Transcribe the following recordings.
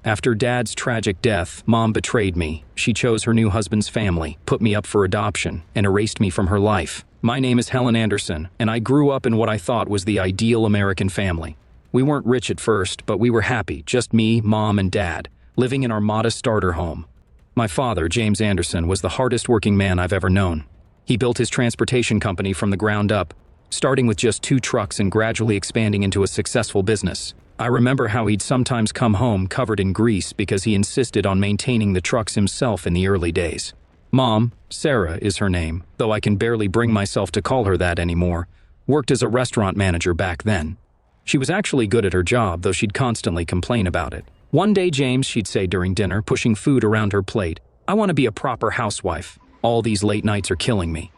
After Dad's tragic death, Mom betrayed me. She chose her new husband's family, put me up for adoption, and erased me from her life. My name is Helen Anderson, and I grew up in what I thought was the ideal American family. We weren't rich at first, but we were happy, just me, Mom, and Dad, living in our modest starter home. My father, James Anderson, was the hardest working man I've ever known. He built his transportation company from the ground up, starting with just 2 trucks and gradually expanding into a successful business. I remember how he'd sometimes come home covered in grease because he insisted on maintaining the trucks himself in the early days. Mom, Sarah is her name, though I can barely bring myself to call her that anymore, worked as a restaurant manager back then. She was actually good at her job, though she'd constantly complain about it. One day, James, she'd say during dinner, pushing food around her plate, "I want to be a proper housewife. All these late nights are killing me."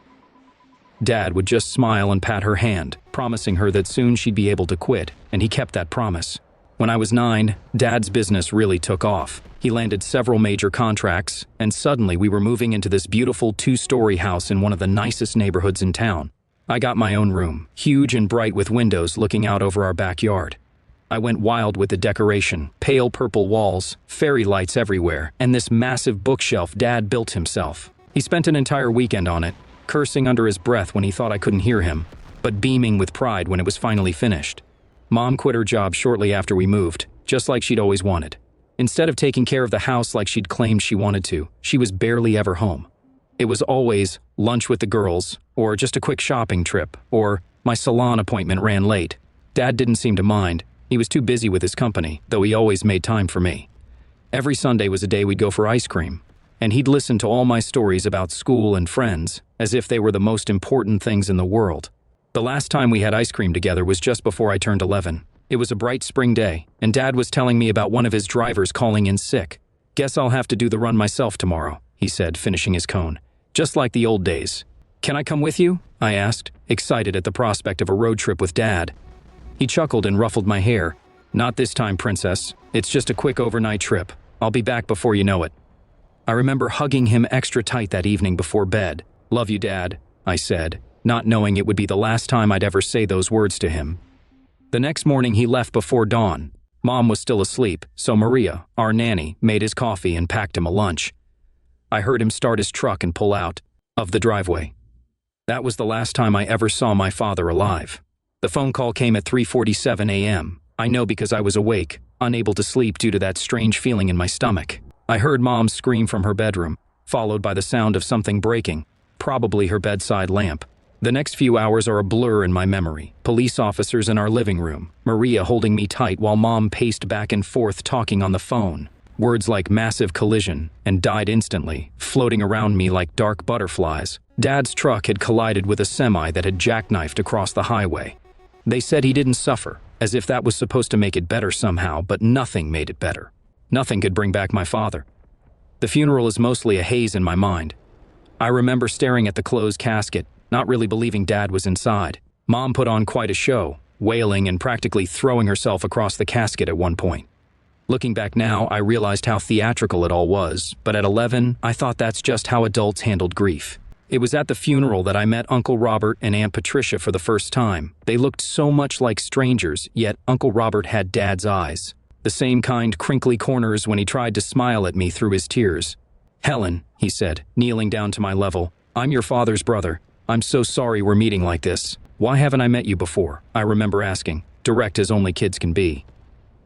Dad would just smile and pat her hand, promising her that soon she'd be able to quit, and he kept that promise. When I was 9, Dad's business really took off. He landed several major contracts, and suddenly we were moving into this beautiful 2-story house in one of the nicest neighborhoods in town. I got my own room, huge and bright with windows looking out over our backyard. I went wild with the decoration, pale purple walls, fairy lights everywhere, and this massive bookshelf Dad built himself. He spent an entire weekend on it, cursing under his breath when he thought I couldn't hear him, but beaming with pride when it was finally finished. Mom quit her job shortly after we moved, just like she'd always wanted. Instead of taking care of the house like she'd claimed she wanted to, she was barely ever home. It was always lunch with the girls, or just a quick shopping trip, or my salon appointment ran late. Dad didn't seem to mind. He was too busy with his company, though he always made time for me. Every Sunday was a day we'd go for ice cream, and he'd listen to all my stories about school and friends, as if they were the most important things in the world. The last time we had ice cream together was just before I turned 11. It was a bright spring day, and Dad was telling me about one of his drivers calling in sick. "Guess I'll have to do the run myself tomorrow," he said, finishing his cone. "Just like the old days." "Can I come with you?" I asked, excited at the prospect of a road trip with Dad. He chuckled and ruffled my hair. "Not this time, princess. It's just a quick overnight trip. I'll be back before you know it." I remember hugging him extra tight that evening before bed. "Love you, Dad," I said, not knowing it would be the last time I'd ever say those words to him. The next morning he left before dawn. Mom was still asleep, so Maria, our nanny, made his coffee and packed him a lunch. I heard him start his truck and pull out of the driveway. That was the last time I ever saw my father alive. The phone call came at 3:47 a.m. I know because I was awake, unable to sleep due to that strange feeling in my stomach. I heard Mom scream from her bedroom, followed by the sound of something breaking, probably her bedside lamp. The next few hours are a blur in my memory. Police officers in our living room, Maria holding me tight while Mom paced back and forth talking on the phone. Words like massive collision and died instantly, floating around me like dark butterflies. Dad's truck had collided with a semi that had jackknifed across the highway. They said he didn't suffer, as if that was supposed to make it better somehow, but nothing made it better. Nothing could bring back my father. The funeral is mostly a haze in my mind. I remember staring at the closed casket, not really believing Dad was inside. Mom put on quite a show, wailing and practically throwing herself across the casket at one point. Looking back now, I realized how theatrical it all was, but at 11, I thought that's just how adults handled grief. It was at the funeral that I met Uncle Robert and Aunt Patricia for the first time. They looked so much like strangers, yet Uncle Robert had Dad's eyes. The same kind crinkly corners when he tried to smile at me through his tears. "Helen," he said, kneeling down to my level, "I'm your father's brother. I'm so sorry we're meeting like this. Why haven't I met you before?" I remember asking, direct as only kids can be.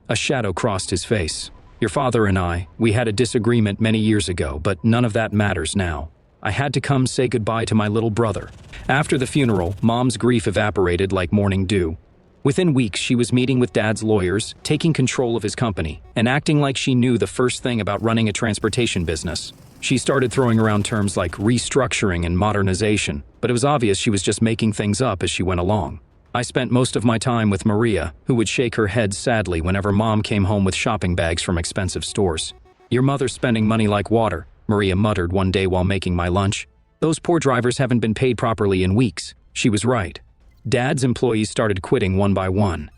A shadow crossed his face. "Your father and we had a disagreement many years ago, but none of that matters now. I had to come say goodbye to my little brother." After the funeral, Mom's grief evaporated like morning dew. Within weeks, she was meeting with Dad's lawyers, taking control of his company, and acting like she knew the first thing about running a transportation business. She started throwing around terms like restructuring and modernization, but it was obvious she was just making things up as she went along. I spent most of my time with Maria, who would shake her head sadly whenever Mom came home with shopping bags from expensive stores. "Your mother's spending money like water," Maria muttered one day while making my lunch. "Those poor drivers haven't been paid properly in weeks." She was right. Dad's employees started quitting one by one.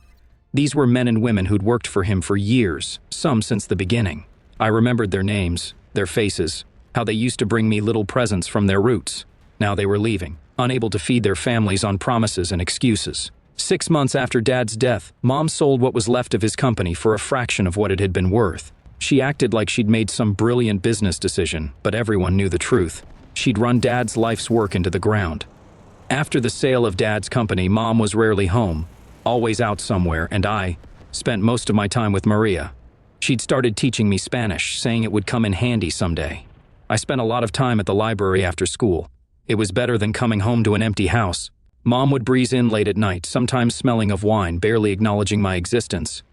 These were men and women who'd worked for him for years, some since the beginning. I remembered their names, their faces, how they used to bring me little presents from their roots. Now they were leaving, unable to feed their families on promises and excuses. 6 months after Dad's death, Mom sold what was left of his company for a fraction of what it had been worth. She acted like she'd made some brilliant business decision, but everyone knew the truth. She'd run Dad's life's work into the ground. After the sale of Dad's company, Mom was rarely home, always out somewhere, and I spent most of my time with Maria. She'd started teaching me Spanish, saying it would come in handy someday. I spent a lot of time at the library after school. It was better than coming home to an empty house. Mom would breeze in late at night, sometimes smelling of wine, barely acknowledging my existence.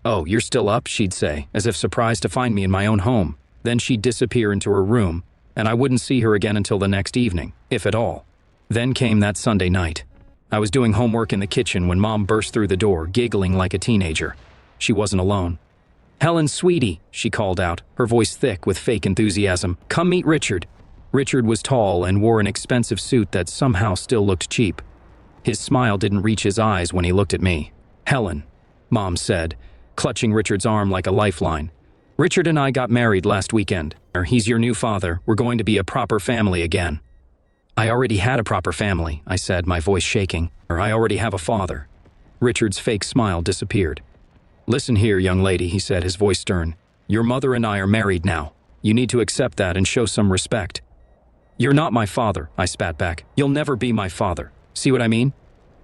"Oh, you're still up," she'd say, as if surprised to find me in my own home. Then she'd disappear into her room, and I wouldn't see her again until the next evening, if at all. Then came that Sunday night. I was doing homework in the kitchen when Mom burst through the door, giggling like a teenager. She wasn't alone. "Helen, sweetie," she called out, her voice thick with fake enthusiasm. "Come meet Richard." Richard was tall and wore an expensive suit that somehow still looked cheap. His smile didn't reach his eyes when he looked at me. "Helen," Mom said, clutching Richard's arm like a lifeline. "Richard and I got married last weekend. He's your new father. We're going to be a proper family again." "I already had a proper family," I said, my voice shaking. "I already have a father." Richard's fake smile disappeared. "Listen here, young lady," he said, his voice stern. "Your mother and I are married now. You need to accept that and show some respect." "You're not my father," I spat back. "You'll never be my father. See what I mean?"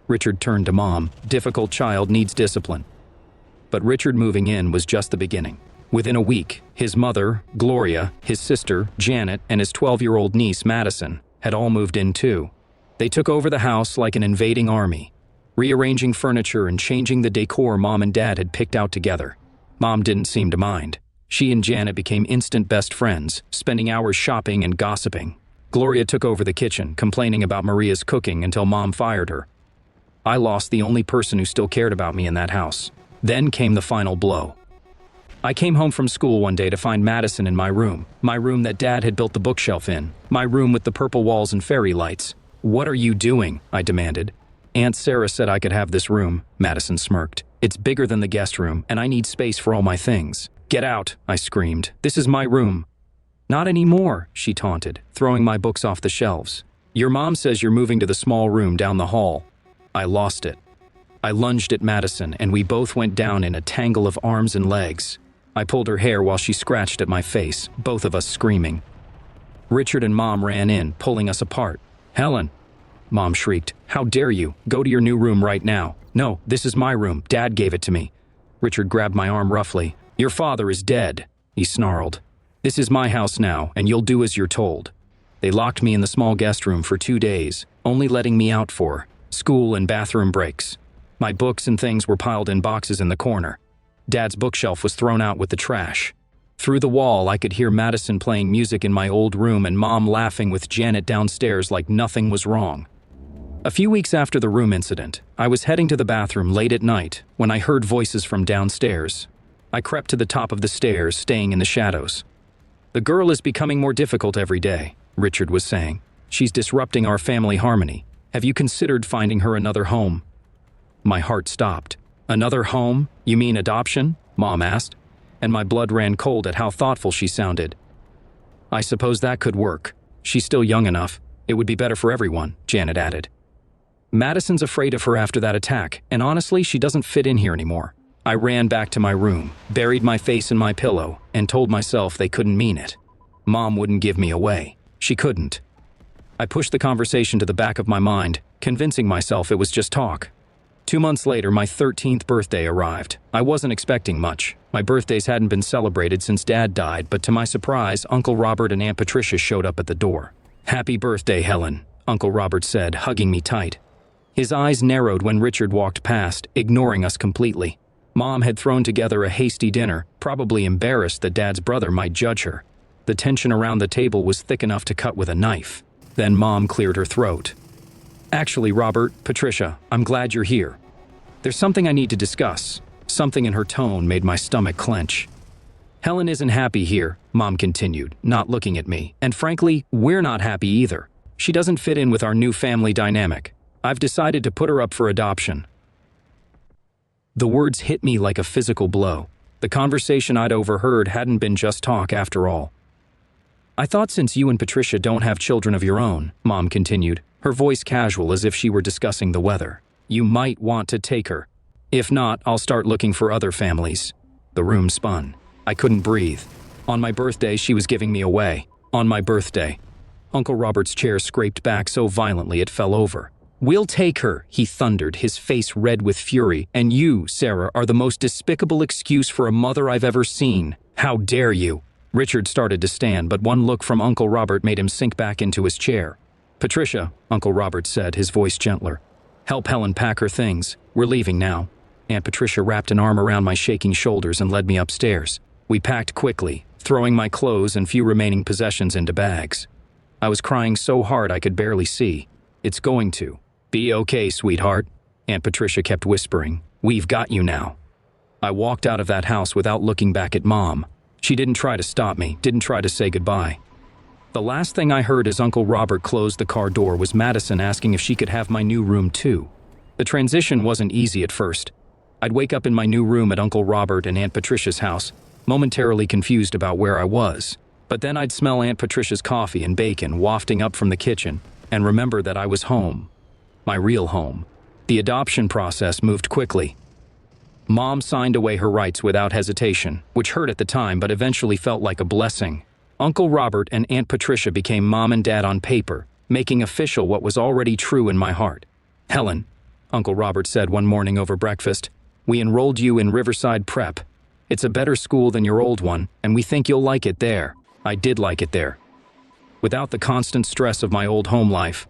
Richard turned to Mom. "Difficult child needs discipline." But Richard moving in was just the beginning. Within a week, his mother, Gloria, his sister, Janet, and his 12-year-old niece, Madison, had all moved in too. They took over the house like an invading army, rearranging furniture and changing the decor Mom and Dad had picked out together. Mom didn't seem to mind. She and Janet became instant best friends, spending hours shopping and gossiping. Gloria took over the kitchen, complaining about Maria's cooking until Mom fired her. I lost the only person who still cared about me in that house. Then came the final blow. I came home from school one day to find Madison in my room that Dad had built the bookshelf in, my room with the purple walls and fairy lights. "What are you doing?" I demanded. "Aunt Sarah said I could have this room," Madison smirked. "It's bigger than the guest room, and I need space for all my things." "Get out," I screamed. "This is my room." "Not anymore," she taunted, throwing my books off the shelves. "Your mom says you're moving to the small room down the hall." I lost it. I lunged at Madison, and we both went down in a tangle of arms and legs. I pulled her hair while she scratched at my face, both of us screaming. Richard and Mom ran in, pulling us apart. "Helen," Mom shrieked, "how dare you? Go to your new room right now." "No, this is my room. Dad gave it to me." Richard grabbed my arm roughly. "Your father is dead," he snarled. "This is my house now, and you'll do as you're told." They locked me in the small guest room for 2 days, only letting me out for school and bathroom breaks. My books and things were piled in boxes in the corner. Dad's bookshelf was thrown out with the trash. Through the wall, I could hear Madison playing music in my old room and Mom laughing with Janet downstairs like nothing was wrong. A few weeks after the room incident, I was heading to the bathroom late at night when I heard voices from downstairs. I crept to the top of the stairs, staying in the shadows. "The girl is becoming more difficult every day," Richard was saying. "She's disrupting our family harmony. Have you considered finding her another home?" My heart stopped. "Another home? You mean adoption?" Mom asked, and my blood ran cold at how thoughtful she sounded. "I suppose that could work. She's still young enough. It would be better for everyone," Janet added. "Madison's afraid of her after that attack, and honestly, she doesn't fit in here anymore." I ran back to my room, buried my face in my pillow, and told myself they couldn't mean it. Mom wouldn't give me away. She couldn't. I pushed the conversation to the back of my mind, convincing myself it was just talk. 2 months later, my 13th birthday arrived. I wasn't expecting much. My birthdays hadn't been celebrated since Dad died, but to my surprise, Uncle Robert and Aunt Patricia showed up at the door. "Happy birthday, Helen," Uncle Robert said, hugging me tight. His eyes narrowed when Richard walked past, ignoring us completely. Mom had thrown together a hasty dinner, probably embarrassed that Dad's brother might judge her. The tension around the table was thick enough to cut with a knife. Then Mom cleared her throat. "Actually, Robert, Patricia, I'm glad you're here. There's something I need to discuss." Something in her tone made my stomach clench. "Helen isn't happy here," Mom continued, not looking at me. "And frankly, we're not happy either. She doesn't fit in with our new family dynamic. I've decided to put her up for adoption." The words hit me like a physical blow. The conversation I'd overheard hadn't been just talk after all. "I thought since you and Patricia don't have children of your own," Mom continued, her voice casual as if she were discussing the weather, "you might want to take her. If not, I'll start looking for other families." The room spun. I couldn't breathe. On my birthday, she was giving me away. On my birthday. Uncle Robert's chair scraped back so violently it fell over. "We'll take her," he thundered, his face red with fury. "And you, Sarah, are the most despicable excuse for a mother I've ever seen. How dare you?" Richard started to stand, but one look from Uncle Robert made him sink back into his chair. "Patricia," Uncle Robert said, his voice gentler. "Help Helen pack her things. We're leaving now." Aunt Patricia wrapped an arm around my shaking shoulders and led me upstairs. We packed quickly, throwing my clothes and few remaining possessions into bags. I was crying so hard I could barely see. "It's going to be okay, sweetheart," Aunt Patricia kept whispering. "We've got you now." I walked out of that house without looking back at Mom. She didn't try to stop me, didn't try to say goodbye. The last thing I heard as Uncle Robert closed the car door was Madison asking if she could have my new room too. The transition wasn't easy at first. I'd wake up in my new room at Uncle Robert and Aunt Patricia's house, momentarily confused about where I was. But then I'd smell Aunt Patricia's coffee and bacon wafting up from the kitchen and remember that I was home. My real home. The adoption process moved quickly. Mom signed away her rights without hesitation, which hurt at the time but eventually felt like a blessing. Uncle Robert and Aunt Patricia became Mom and Dad on paper, making official what was already true in my heart. "Helen," Uncle Robert said one morning over breakfast, "we enrolled you in Riverside Prep. It's a better school than your old one, and we think you'll like it there." I did like it there. Without the constant stress of my old home life,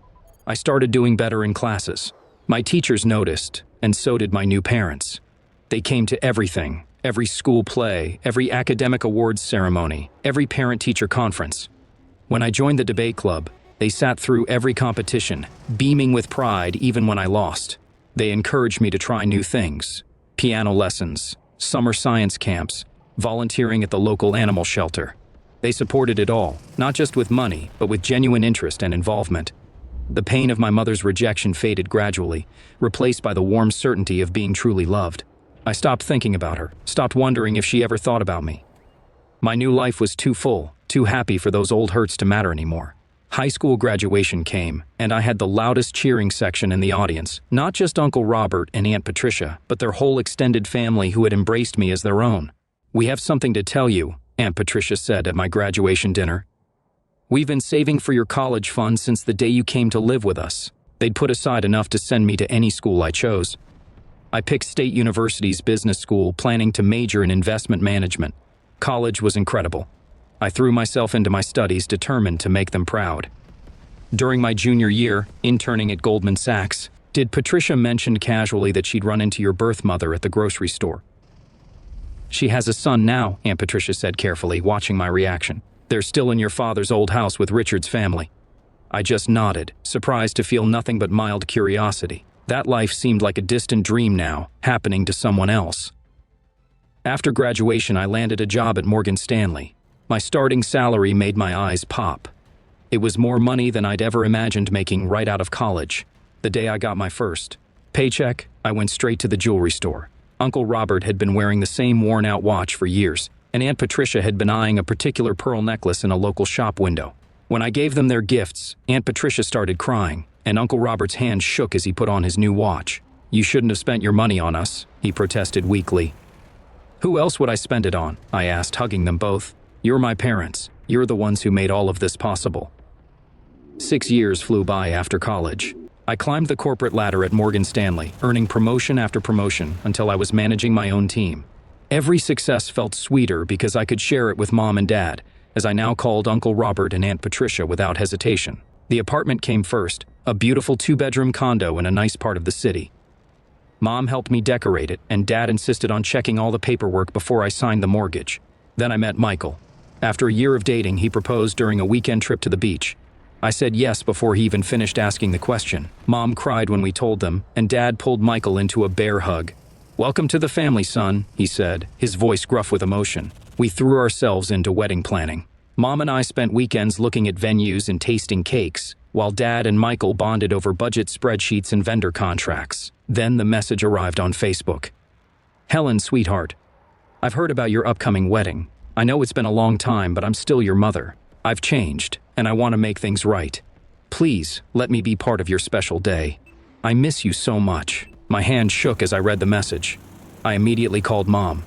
I started doing better in classes. My teachers noticed, and so did my new parents. They came to everything, every school play, every academic awards ceremony, every parent-teacher conference. When I joined the debate club, they sat through every competition, beaming with pride even when I lost. They encouraged me to try new things: piano lessons, summer science camps, volunteering at the local animal shelter. They supported it all, not just with money, but with genuine interest and involvement. The pain of my mother's rejection faded gradually, replaced by the warm certainty of being truly loved. I stopped thinking about her, stopped wondering if she ever thought about me. My new life was too full, too happy for those old hurts to matter anymore. High school graduation came, and I had the loudest cheering section in the audience, not just Uncle Robert and Aunt Patricia, but their whole extended family who had embraced me as their own. "We have something to tell you," Aunt Patricia said at my graduation dinner. "We've been saving for your college fund since the day you came to live with us." They'd put aside enough to send me to any school I chose. I picked State University's business school, planning to major in investment management. College was incredible. I threw myself into my studies, determined to make them proud. During my junior year, interning at Goldman Sachs, did Patricia mention casually that she'd run into your birth mother at the grocery store? "She has a son now," Aunt Patricia said carefully, watching my reaction. "They're still in your father's old house with Richard's family." I just nodded, surprised to feel nothing but mild curiosity. That life seemed like a distant dream now, happening to someone else. After graduation, I landed a job at Morgan Stanley. My starting salary made my eyes pop. It was more money than I'd ever imagined making right out of college. The day I got my first paycheck, I went straight to the jewelry store. Uncle Robert had been wearing the same worn-out watch for years, and Aunt Patricia had been eyeing a particular pearl necklace in a local shop window. When I gave them their gifts, Aunt Patricia started crying, and Uncle Robert's hand shook as he put on his new watch. "You shouldn't have spent your money on us," he protested weakly. "Who else would I spend it on?" I asked, hugging them both. "You're my parents. You're the ones who made all of this possible." 6 years flew by after college. I climbed the corporate ladder at Morgan Stanley, earning promotion after promotion until I was managing my own team. Every success felt sweeter because I could share it with Mom and Dad, as I now called Uncle Robert and Aunt Patricia without hesitation. The apartment came first, a beautiful 2-bedroom condo in a nice part of the city. Mom helped me decorate it, and Dad insisted on checking all the paperwork before I signed the mortgage. Then I met Michael. After a year of dating, he proposed during a weekend trip to the beach. I said yes before he even finished asking the question. Mom cried when we told them, and Dad pulled Michael into a bear hug. "Welcome to the family, son," he said, his voice gruff with emotion. We threw ourselves into wedding planning. Mom and I spent weekends looking at venues and tasting cakes, while Dad and Michael bonded over budget spreadsheets and vendor contracts. Then the message arrived on Facebook. "Helen, sweetheart, I've heard about your upcoming wedding. I know it's been a long time, but I'm still your mother. I've changed, and I want to make things right. Please, let me be part of your special day. I miss you so much." My hand shook as I read the message. I immediately called Mom.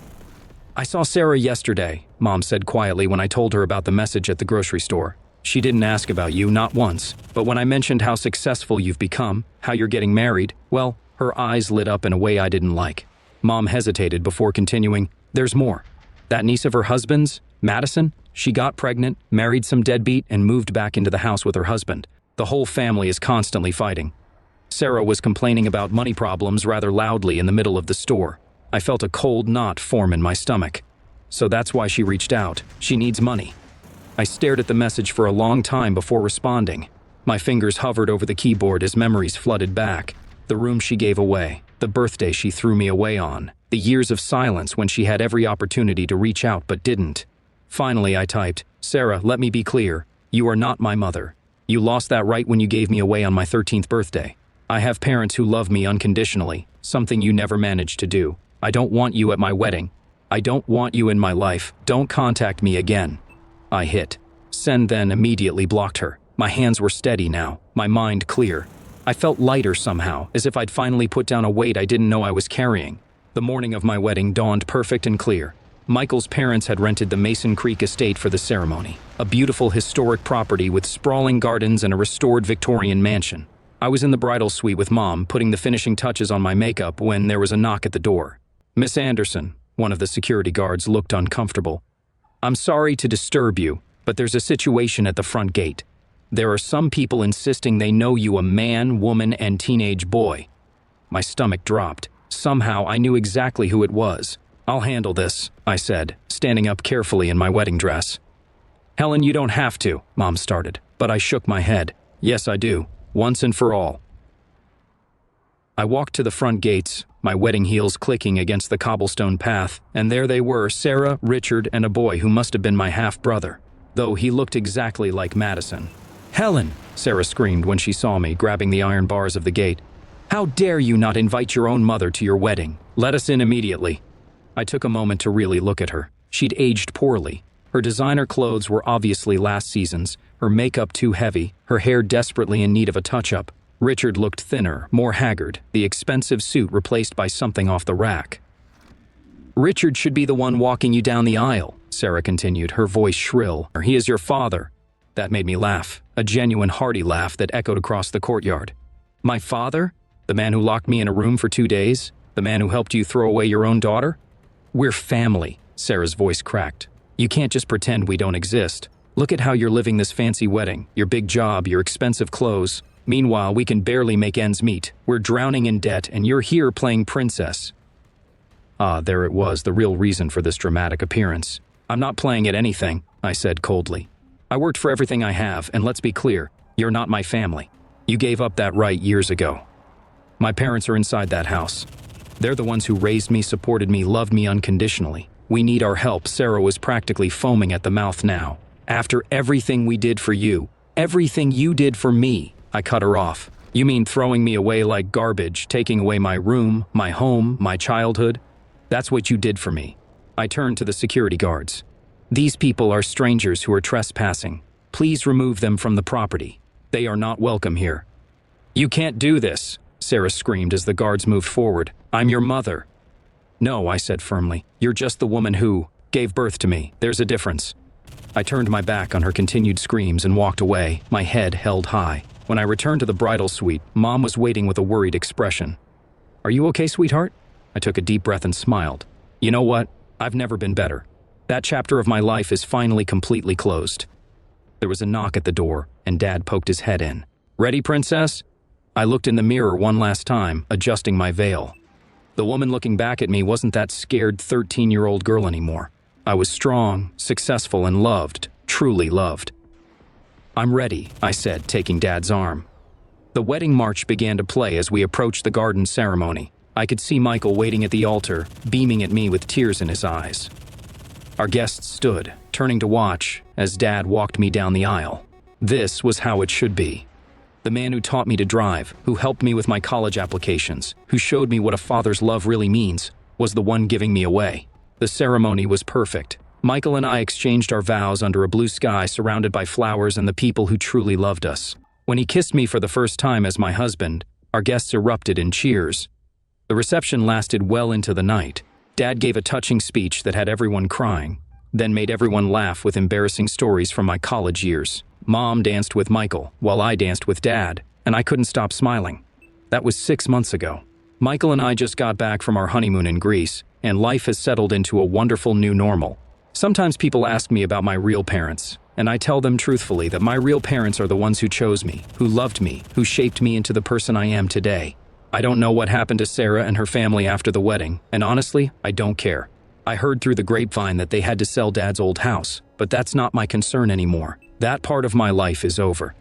"I saw Sarah yesterday," Mom said quietly when I told her about the message at the grocery store. "She didn't ask about you, not once. But when I mentioned how successful you've become, how you're getting married, well, her eyes lit up in a way I didn't like." Mom hesitated before continuing, "There's more. That niece of her husband's, Madison, she got pregnant, married some deadbeat, and moved back into the house with her husband. The whole family is constantly fighting." Sarah was complaining about money problems rather loudly in the middle of the store. I felt a cold knot form in my stomach. So that's why she reached out. She needs money. I stared at the message for a long time before responding. My fingers hovered over the keyboard as memories flooded back. The room she gave away, the birthday she threw me away on, the years of silence when she had every opportunity to reach out but didn't. Finally, I typed, "Sarah, let me be clear. You are not my mother. You lost that right when you gave me away on my 13th birthday. I have parents who love me unconditionally, something you never managed to do. I don't want you at my wedding. I don't want you in my life. Don't contact me again." I hit send, then immediately blocked her. My hands were steady now, my mind clear. I felt lighter somehow, as if I'd finally put down a weight I didn't know I was carrying. The morning of my wedding dawned perfect and clear. Michael's parents had rented the Mason Creek estate for the ceremony, a beautiful historic property with sprawling gardens and a restored Victorian mansion. I was in the bridal suite with Mom, putting the finishing touches on my makeup when there was a knock at the door. "Miss Anderson," one of the security guards looked uncomfortable. "I'm sorry to disturb you, but there's a situation at the front gate. There are some people insisting they know you, a man, woman, and teenage boy." My stomach dropped. Somehow I knew exactly who it was. "I'll handle this," I said, standing up carefully in my wedding dress. "Helen, you don't have to," Mom started, but I shook my head. "Yes, I do, once and for all." I walked to the front gates, my wedding heels clicking against the cobblestone path, and there they were, Sarah, Richard, and a boy who must have been my half-brother, though he looked exactly like Madison. "Helen!" Sarah screamed when she saw me, grabbing the iron bars of the gate. "How dare you not invite your own mother to your wedding? Let us in immediately." I took a moment to really look at her. She'd aged poorly. Her designer clothes were obviously last season's, her makeup too heavy, her hair desperately in need of a touch-up. Richard looked thinner, more haggard, the expensive suit replaced by something off the rack. "Richard should be the one walking you down the aisle," Sarah continued, her voice shrill. "He is your father." That made me laugh, a genuine hearty laugh that echoed across the courtyard. "My father? The man who locked me in a room for 2 days? The man who helped you throw away your own daughter?" "We're family," Sarah's voice cracked. "You can't just pretend we don't exist. Look at how you're living this fancy wedding, your big job, your expensive clothes. Meanwhile, we can barely make ends meet. We're drowning in debt, and you're here playing princess." Ah, there it was, the real reason for this dramatic appearance. "I'm not playing at anything," I said coldly. "I worked for everything I have, and let's be clear, you're not my family. You gave up that right years ago. My parents are inside that house. They're the ones who raised me, supported me, loved me unconditionally. We need our help." Sarah was practically foaming at the mouth now. "After everything we did for you, everything you did for me," I cut her off. "You mean throwing me away like garbage, taking away my room, my home, my childhood? That's what you did for me." I turned to the security guards. "These people are strangers who are trespassing. Please remove them from the property. They are not welcome here." "You can't do this," Sarah screamed as the guards moved forward. "I'm your mother." "No," I said firmly. "You're just the woman who gave birth to me. There's a difference." I turned my back on her continued screams and walked away, my head held high. When I returned to the bridal suite, Mom was waiting with a worried expression. "Are you okay, sweetheart?" I took a deep breath and smiled. "You know what? I've never been better. That chapter of my life is finally completely closed." There was a knock at the door, and Dad poked his head in. "Ready, princess?" I looked in the mirror one last time, adjusting my veil. The woman looking back at me wasn't that scared 13-year-old girl anymore. I was strong, successful, and loved, truly loved. "I'm ready," I said, taking Dad's arm. The wedding march began to play as we approached the garden ceremony. I could see Michael waiting at the altar, beaming at me with tears in his eyes. Our guests stood, turning to watch, as Dad walked me down the aisle. This was how it should be. The man who taught me to drive, who helped me with my college applications, who showed me what a father's love really means, was the one giving me away. The ceremony was perfect. Michael and I exchanged our vows under a blue sky surrounded by flowers and the people who truly loved us. When he kissed me for the first time as my husband, our guests erupted in cheers. The reception lasted well into the night. Dad gave a touching speech that had everyone crying, then made everyone laugh with embarrassing stories from my college years. Mom danced with Michael, while I danced with Dad, and I couldn't stop smiling. That was 6 months ago. Michael and I just got back from our honeymoon in Greece, and life has settled into a wonderful new normal. Sometimes people ask me about my real parents, and I tell them truthfully that my real parents are the ones who chose me, who loved me, who shaped me into the person I am today. I don't know what happened to Sarah and her family after the wedding, and honestly, I don't care. I heard through the grapevine that they had to sell Dad's old house, but that's not my concern anymore. That part of my life is over.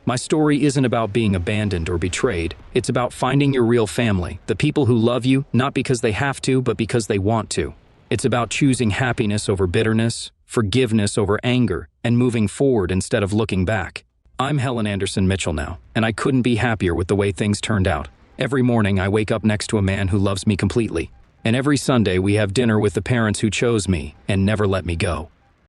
My story isn't about being abandoned or betrayed. It's about finding your real family, the people who love you, not because they have to, but because they want to. It's about choosing happiness over bitterness, forgiveness over anger, and moving forward instead of looking back. I'm Helen Anderson Mitchell now, and I couldn't be happier with the way things turned out. Every morning I wake up next to a man who loves me completely. And every Sunday we have dinner with the parents who chose me and never let me go.